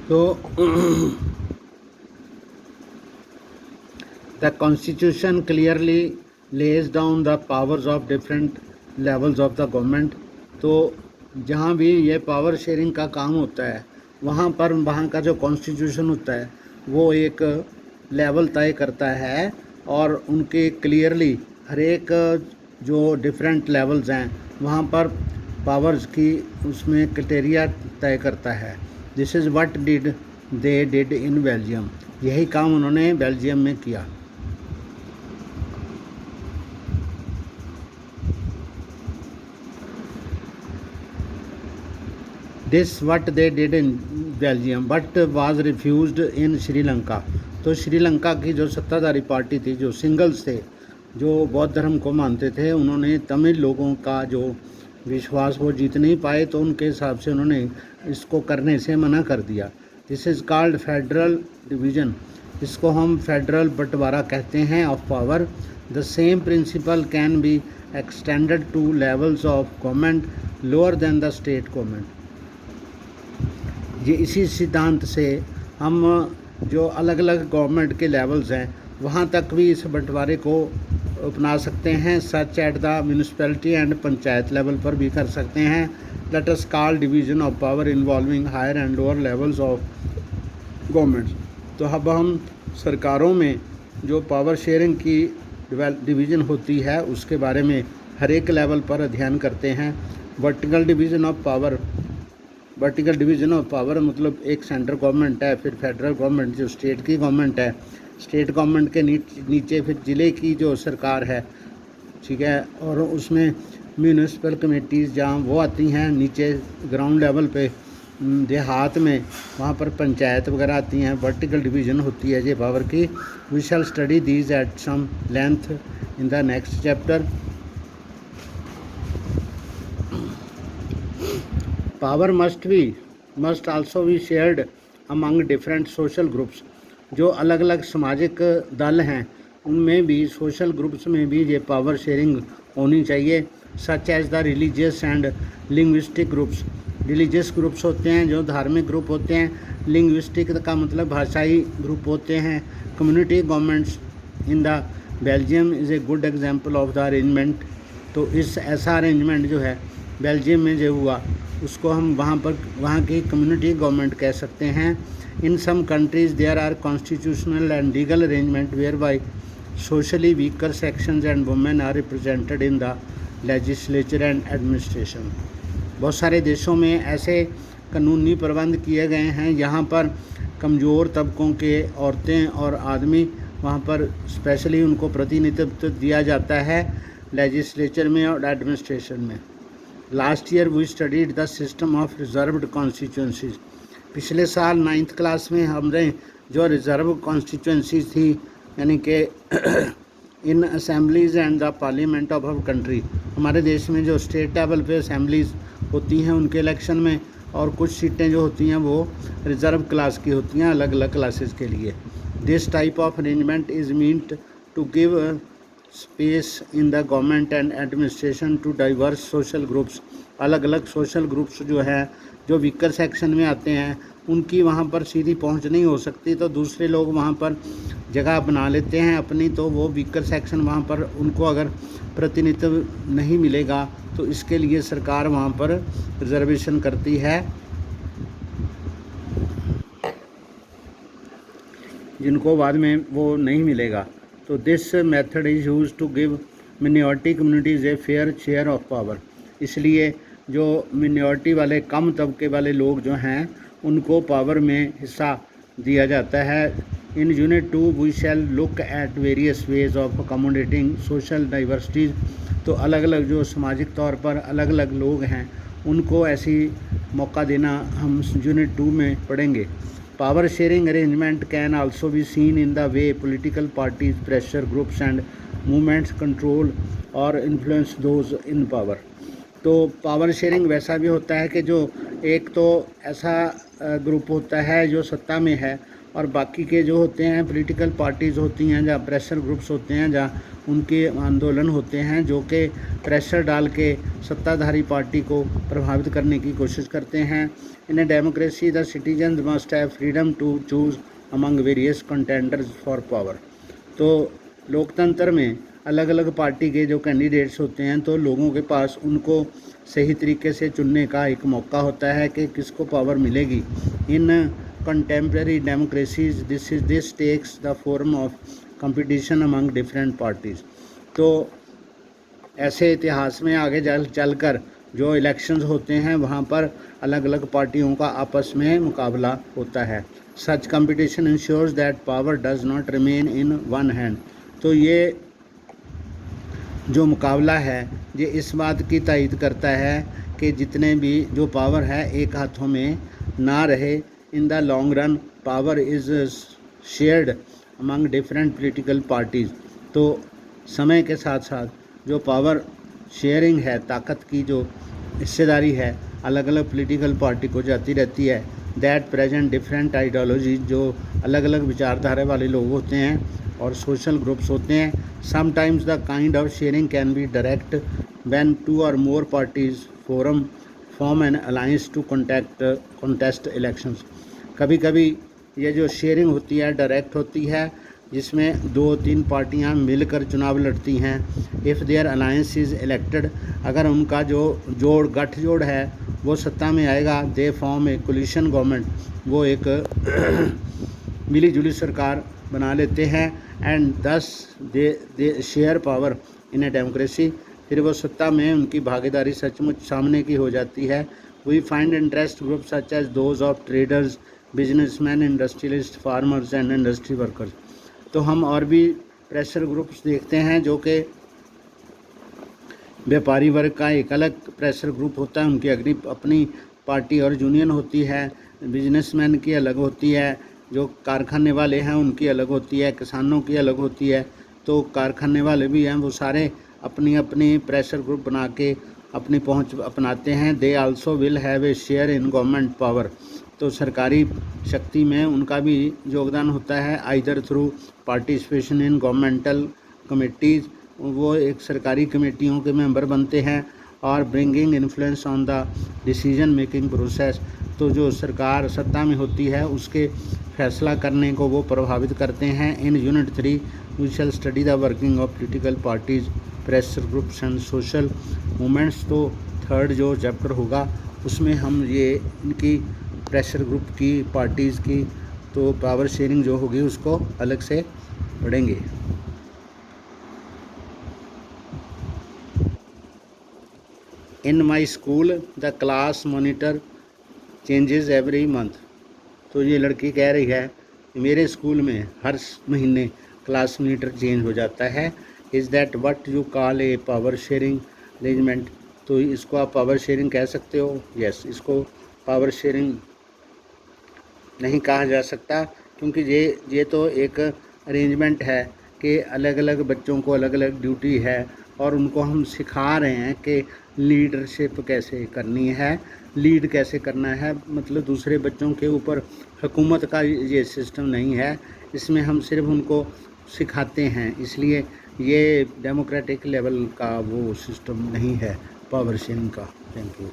तो the constitution clearly lays down the powers of different levels of the government. तो जहाँ भी ये पावर शेयरिंग का काम होता है वहाँ पर वहाँ का जो कॉन्स्टिट्यूशन होता है वो एक लेवल तय करता है और उनके क्लियरली हर एक जो डिफरेंट लेवल्स हैं वहाँ पर पावर्स की उसमें क्राइटेरिया तय करता है। This is what they did in Belgium. यही काम उन्होंने बेल्जियम में किया। This what they did in Belgium but was refused in Sri Lanka. तो श्रीलंका की जो सत्ताधारी पार्टी थी, जो सिंगल्स थे, जो बौद्ध धर्म को मानते थे, उन्होंने तमिल लोगों का जो विश्वास वो जीत नहीं पाए, तो उनके हिसाब से उन्होंने इसको करने से मना कर दिया। This is called federal division. इसको हम फेडरल बंटवारा कहते हैं of power. The same principle can be extended to levels of government lower than the state government. ये इसी सिद्धांत से हम जो अलग अलग गवर्नमेंट के लेवल्स हैं वहाँ तक भी इस बंटवारे को अपना सकते हैं। Such at the municipality and panchayat level पर भी कर सकते हैं। Let us call division of power involving higher and lower levels of government. तो अब हम सरकारों में जो पावर शेयरिंग की डिवीज़न होती है उसके बारे में हर एक लेवल पर अध्ययन करते हैं। Vertical division of power. Vertical division of power मतलब एक सेंट्रल गवर्नमेंट है, फिर फेडरल गवर्नमेंट जो स्टेट की गवर्नमेंट है, स्टेट गवर्नमेंट के नीचे फिर ज़िले की जो सरकार है, ठीक है, और उसमें म्यूनिसिपल कमेटीज़ जहाँ वो आती हैं नीचे ग्राउंड लेवल पे, देहात में वहाँ पर पंचायत वगैरह आती हैं। वर्टिकल डिवीज़न होती है ये पावर की। We shall study these at some length in the next chapter. Power must also be shared among different social groups. जो अलग अलग सामाजिक दल हैं उनमें भी, सोशल ग्रुप्स में भी ये पावर शेयरिंग होनी चाहिए। Such as the religious and linguistic groups. Religious groups होते हैं जो धार्मिक ग्रुप होते हैं। लिंग्विस्टिक का मतलब भाषाई ग्रुप होते हैं। Community governments in the Belgium is a good example of the arrangement. तो इस ऐसा अरेंजमेंट जो है बेल्जियम में जो हुआ उसको हम वहाँ की कम्युनिटी गवर्नमेंट कह सकते हैं। In some countries there are constitutional and legal arrangement where by socially weaker sections and women are represented in the legislature and administration. बहुत सारे देशों में ऐसे कानूनी प्रबंध किए गए हैं यहाँ पर कमज़ोर तबकों के औरतें और आदमी वहाँ पर स्पेशली उनको प्रतिनिधित्व दिया जाता है लेजिस्लेचर में और एडमिनिस्ट्रेशन में। Last year we studied the system of reserved constituencies. पिछले साल 9th क्लास में हमने जो रिजर्व कॉन्स्टिट्यूंसीज थी, यानी कि in assemblies and the parliament of our country, हमारे देश में जो स्टेट लेवल पे असेंबलीज होती हैं उनके इलेक्शन में, और कुछ सीटें जो होती हैं वो रिजर्व क्लास की होती हैं अलग अलग क्लासेस के लिए। This type of arrangement is meant to give space in the government and administration to diverse social groups. अलग अलग सोशल ग्रुप्स जो है जो वीकर सेक्शन में आते हैं उनकी वहाँ पर सीधी पहुँच नहीं हो सकती, तो दूसरे लोग वहाँ पर जगह बना लेते हैं अपनी, तो वो वीकर सेक्शन वहाँ पर उनको अगर प्रतिनिधित्व नहीं मिलेगा तो इसके लिए सरकार वहाँ पर रिजर्वेशन करती है जिनको बाद में वो नहीं मिलेगा। तो this method is use to give minority communities a fair share of power. इसलिए जो मिनॉरिटी वाले कम तबके वाले लोग जो हैं उनको पावर में हिस्सा दिया जाता है। In unit 2 we shall look at various ways of accommodating social diversities. तो अलग अलग जो सामाजिक तौर पर अलग अलग लोग हैं उनको ऐसी मौका देना हम यूनिट 2 में पढ़ेंगे। Power sharing arrangement can also be seen in the way political parties, pressure groups and movements control or influence those in power। तो पावर शेयरिंग वैसा भी होता है कि जो एक तो ऐसा ग्रुप होता है जो सत्ता में है और बाकी के जो होते हैं पॉलिटिकल पार्टीज़ होती हैं, जहाँ प्रेशर ग्रुप्स होते हैं, जहाँ उनके आंदोलन होते हैं जो कि प्रेशर डाल के सत्ताधारी पार्टी को प्रभावित करने की कोशिश करते हैं। In a democracy the citizen must have freedom to choose among various contenders for power. तो लोकतंत्र में अलग अलग पार्टी के जो कैंडिडेट्स होते हैं तो लोगों के पास उनको सही तरीके से चुनने का एक मौका होता है कि किसको पावर मिलेगी। In contemporary democracies this takes the form of competition among different parties. तो ऐसे इतिहास में आगे चलकर जो इलेक्शंस होते हैं वहाँ पर अलग अलग पार्टियों का आपस में मुकाबला होता है। Such competition ensures that power does not remain in one hand. तो ये जो मुकाबला है ये इस बात की तायद करता है कि जितने भी जो पावर है एक हाथों में ना रहे। In the long run power is shared among different political parties. तो समय के साथ साथ जो पावर शेयरिंग है, ताकत की जो हिस्सेदारी है, अलग अलग पॉलिटिकल पार्टी को जाती रहती है। दैट प्रेजेंट डिफरेंट आइडियोलॉजी, जो अलग अलग विचारधारा वाले लोग होते हैं और सोशल ग्रुप्स होते हैं। Sometimes the kind of sharing can be direct when two और more parties form an alliance to contest elections. कभी कभी ये जो शेयरिंग होती है डायरेक्ट होती है, जिसमें 2-3 पार्टियां मिलकर चुनाव लड़ती हैं। If their alliance is elected, अगर उनका जो गठजोड़ है वो सत्ता में आएगा, they form a coalition government, वो एक मिली जुली सरकार बना लेते हैं। And thus they share power in a democracy, फिर वो सत्ता में उनकी भागीदारी सचमुच सामने की हो जाती है। We find interest group such as those of traders, businessman, industrialist, farmers and industry workers. तो हम और भी प्रेशर ग्रुप्स देखते हैं जो कि व्यापारी वर्ग का एक अलग प्रेशर ग्रुप होता है, उनकी अपनी पार्टी और यूनियन होती है। बिजनेसमैन की अलग होती है, जो कारखाने वाले हैं उनकी अलग होती है, किसानों की अलग होती है। तो कारखाने वाले भी हैं, वो सारे अपनी अपनी प्रेशर ग्रुप बना के अपनी पहुंच अपनाते हैं। They also will have a share in government power. तो सरकारी शक्ति में उनका भी योगदान होता है, either through participation in governmental committees, वो एक सरकारी कमेटियों के मेंबर बनते हैं, और bringing influence on the decision making process. तो जो सरकार सत्ता में होती है उसके फैसला करने को वो प्रभावित करते हैं। In unit 3 we shall study the working of political parties, pressure groups and social movements. तो थर्ड जो चैप्टर होगा उसमें हम ये इनकी प्रेशर ग्रुप की, पार्टीज़ की तो पावर शेयरिंग जो होगी उसको अलग से पढ़ेंगे। In my school the class monitor changes every month. तो ये लड़की कह रही है मेरे स्कूल में हर महीने क्लास मॉनिटर चेंज हो जाता है। Is that what you call A power sharing arrangement. तो इसको आप पावर शेयरिंग कह सकते हो? यस, इसको पावर शेयरिंग नहीं कहा जा सकता, क्योंकि ये तो एक अरेंजमेंट है कि अलग अलग बच्चों को अलग अलग ड्यूटी है और उनको हम सिखा रहे हैं कि लीडरशिप कैसे करनी है, लीड कैसे करना है। मतलब दूसरे बच्चों के ऊपर हुकूमत का ये सिस्टम नहीं है, इसमें हम सिर्फ उनको सिखाते हैं। इसलिए ये डेमोक्रेटिक लेवल का वो सिस्टम नहीं है पावर शेयरिंग का। Thank you.